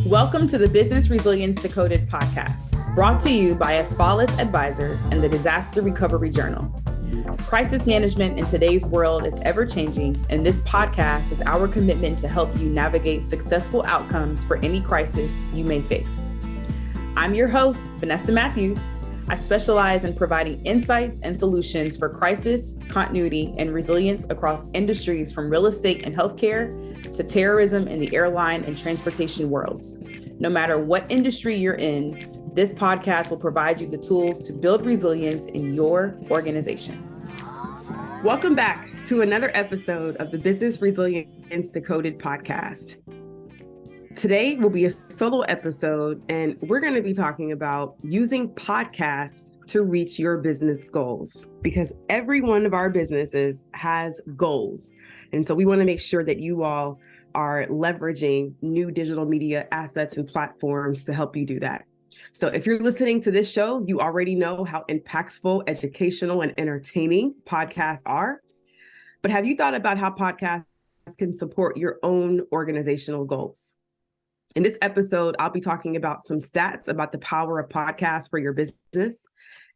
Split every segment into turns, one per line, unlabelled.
Welcome to the Business Resilience Decoded podcast, brought to you by Asfalis Advisors and the Disaster Recovery Journal. Crisis management in today's world is ever-changing, and this podcast is our commitment to help you navigate successful outcomes for any crisis you may face. I'm your host, Vanessa Matthews. I specialize in providing insights and solutions for crisis, continuity, and resilience across industries from real estate and healthcare to terrorism in the airline and transportation worlds. No matter what industry you're in, this podcast will provide you the tools to build resilience in your organization. Welcome back to another episode of the Business Resilience Decoded podcast. Today will be a solo episode, and we're going to be talking about using podcasts to reach your business goals, because every one of our businesses has goals. And so we want to make sure that you all are leveraging new digital media assets and platforms to help you do that. So if you're listening to this show, you already know how impactful, educational, and entertaining podcasts are. But have you thought about how podcasts can support your own organizational goals? In this episode, I'll be talking about some stats about the power of podcasts for your business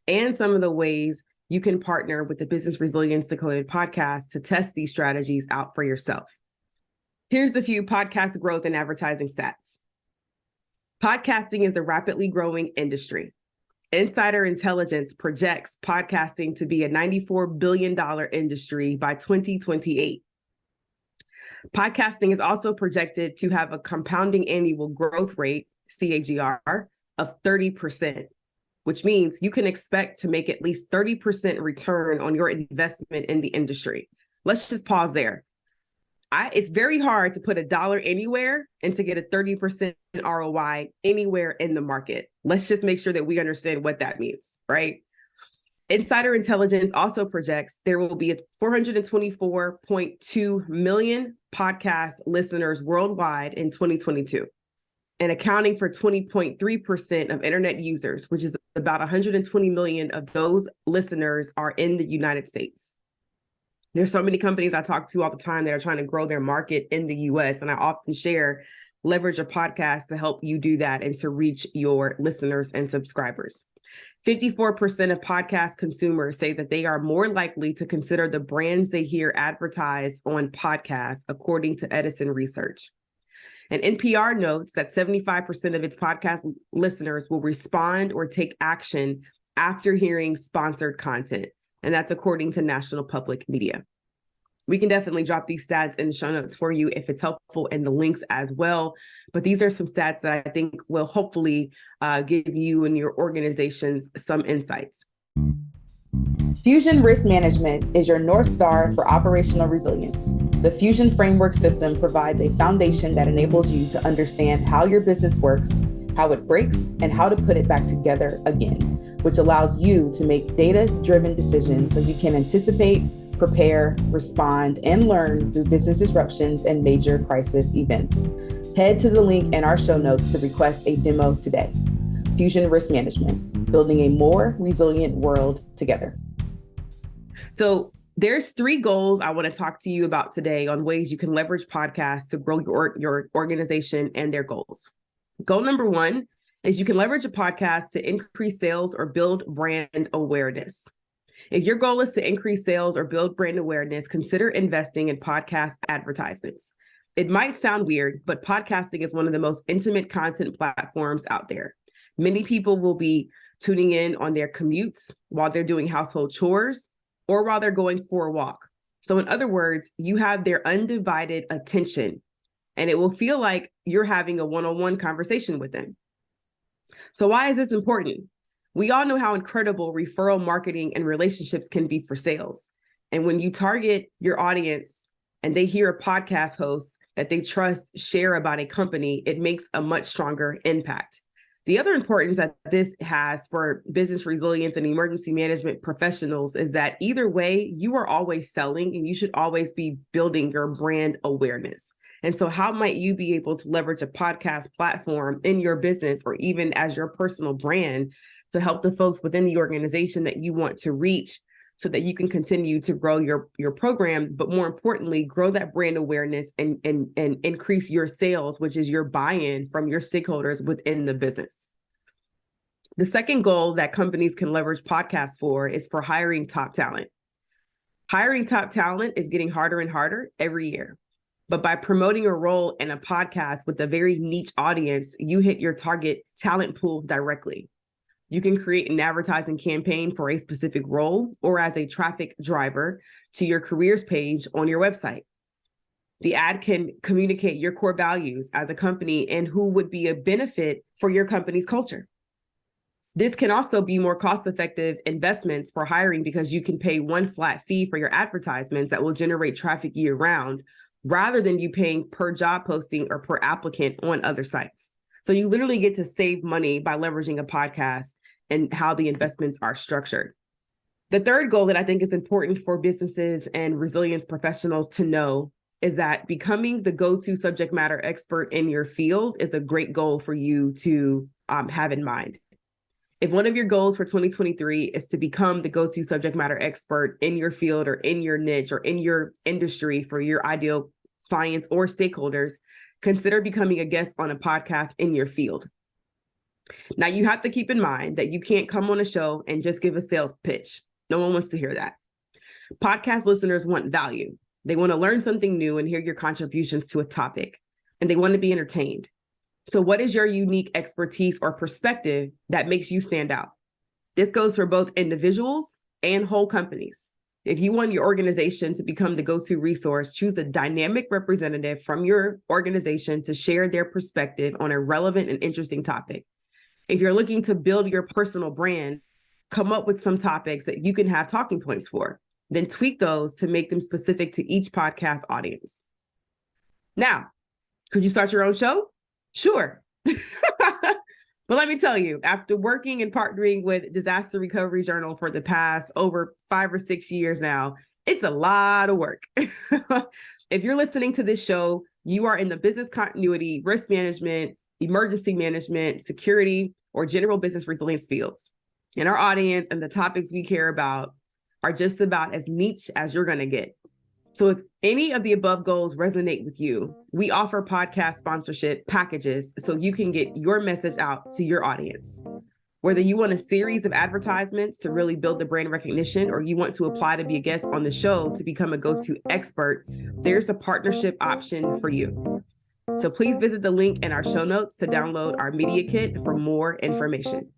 and some of the ways you can partner with the Business Resilience Decoded podcast to test these strategies out for yourself. Here's a few podcast growth and advertising stats. Podcasting is a rapidly growing industry. Insider Intelligence projects podcasting to be a $94 billion industry by 2028. Podcasting is also projected to have a compounding annual growth rate, CAGR, of 30%, which means you can expect to make at least 30% return on your investment in the industry. Let's just pause there. It's very hard to put a dollar anywhere and to get a 30% ROI anywhere in the market. Let's just make sure that we understand what that means, right? Insider Intelligence also projects there will be 424.2 million podcast listeners worldwide in 2022, and accounting for 20.3% of internet users, which is about 120 million of those listeners are in the United States. There's so many companies I talk to all the time that are trying to grow their market in the US, and I often share leverage a podcast to help you do that and to reach your listeners and subscribers. 54% of podcast consumers say that they are more likely to consider the brands they hear advertised on podcasts, according to Edison Research. And NPR notes that 75% of its podcast listeners will respond or take action after hearing sponsored content. And that's according to National Public Media. We can definitely drop these stats in the show notes for you if it's helpful, and the links as well. But these are some stats that I think will hopefully give you and your organizations some insights. Fusion Risk Management is your North Star for operational resilience. The Fusion Framework system provides a foundation that enables you to understand how your business works, how it breaks, and how to put it back together again, which allows you to make data-driven decisions so you can anticipate, prepare, respond, and learn through business disruptions and major crisis events. Head to the link in our show notes to request a demo today. Fusion Risk Management, building a more resilient world together. So there's 3 goals I want to talk to you about today on ways you can leverage podcasts to grow your organization and their goals. Goal number 1 is you can leverage a podcast to increase sales or build brand awareness. If your goal is to increase sales or build brand awareness, consider investing in podcast advertisements. It might sound weird, but podcasting is one of the most intimate content platforms out there. Many people will be tuning in on their commutes, while they're doing household chores, or while they're going for a walk. So in other words, you have their undivided attention, and it will feel like you're having a one-on-one conversation with them. So why is this important? We all know how incredible referral marketing and relationships can be for sales. And when you target your audience and they hear a podcast host that they trust share about a company, it makes a much stronger impact. The other importance that this has for business resilience and emergency management professionals is that either way, you are always selling, and you should always be building your brand awareness. And so how might you be able to leverage a podcast platform in your business or even as your personal brand to help the folks within the organization that you want to reach so that you can continue to grow your program, but more importantly, grow that brand awareness and increase your sales, which is your buy-in from your stakeholders within the business. The second goal that companies can leverage podcasts for is for hiring top talent. Hiring top talent is getting harder and harder every year. But by promoting a role in a podcast with a very niche audience, you hit your target talent pool directly. You can create an advertising campaign for a specific role or as a traffic driver to your careers page on your website. The ad can communicate your core values as a company and who would be a benefit for your company's culture. This can also be more cost-effective investments for hiring because you can pay one flat fee for your advertisements that will generate traffic year-round, rather than you paying per job posting or per applicant on other sites. So you literally get to save money by leveraging a podcast and how the investments are structured. The third goal that I think is important for businesses and resilience professionals to know is that becoming the go-to subject matter expert in your field is a great goal for you to have in mind. If one of your goals for 2023 is to become the go-to subject matter expert in your field or in your niche or in your industry for your ideal clients or stakeholders, consider becoming a guest on a podcast in your field. Now, you have to keep in mind that you can't come on a show and just give a sales pitch. No one wants to hear that. Podcast listeners want value. They want to learn something new and hear your contributions to a topic, and they want to be entertained. So what is your unique expertise or perspective that makes you stand out? This goes for both individuals and whole companies. If you want your organization to become the go-to resource, choose a dynamic representative from your organization to share their perspective on a relevant and interesting topic. If you're looking to build your personal brand, come up with some topics that you can have talking points for, then tweak those to make them specific to each podcast audience. Now, could you start your own show? Sure. But let me tell you, after working and partnering with Disaster Recovery Journal for the past over 5 or 6 years now, it's a lot of work. If you're listening to this show, you are in the business continuity, risk management, emergency management, security, or general business resilience fields. And our audience and the topics we care about are just about as niche as you're going to get. So if any of the above goals resonate with you, we offer podcast sponsorship packages so you can get your message out to your audience. Whether you want a series of advertisements to really build the brand recognition, or you want to apply to be a guest on the show to become a go-to expert, there's a partnership option for you. So please visit the link in our show notes to download our media kit for more information.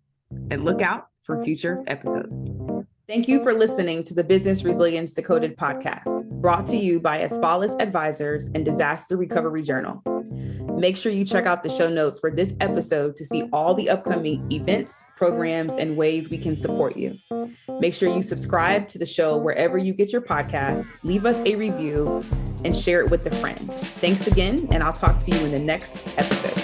And look out for future episodes. Thank you for listening to the Business Resilience Decoded podcast, brought to you by Aspalis Advisors and Disaster Recovery Journal. Make sure you check out the show notes for this episode to see all the upcoming events, programs, and ways we can support you. Make sure you subscribe to the show wherever you get your podcasts, leave us a review, and share it with a friend. Thanks again, and I'll talk to you in the next episode.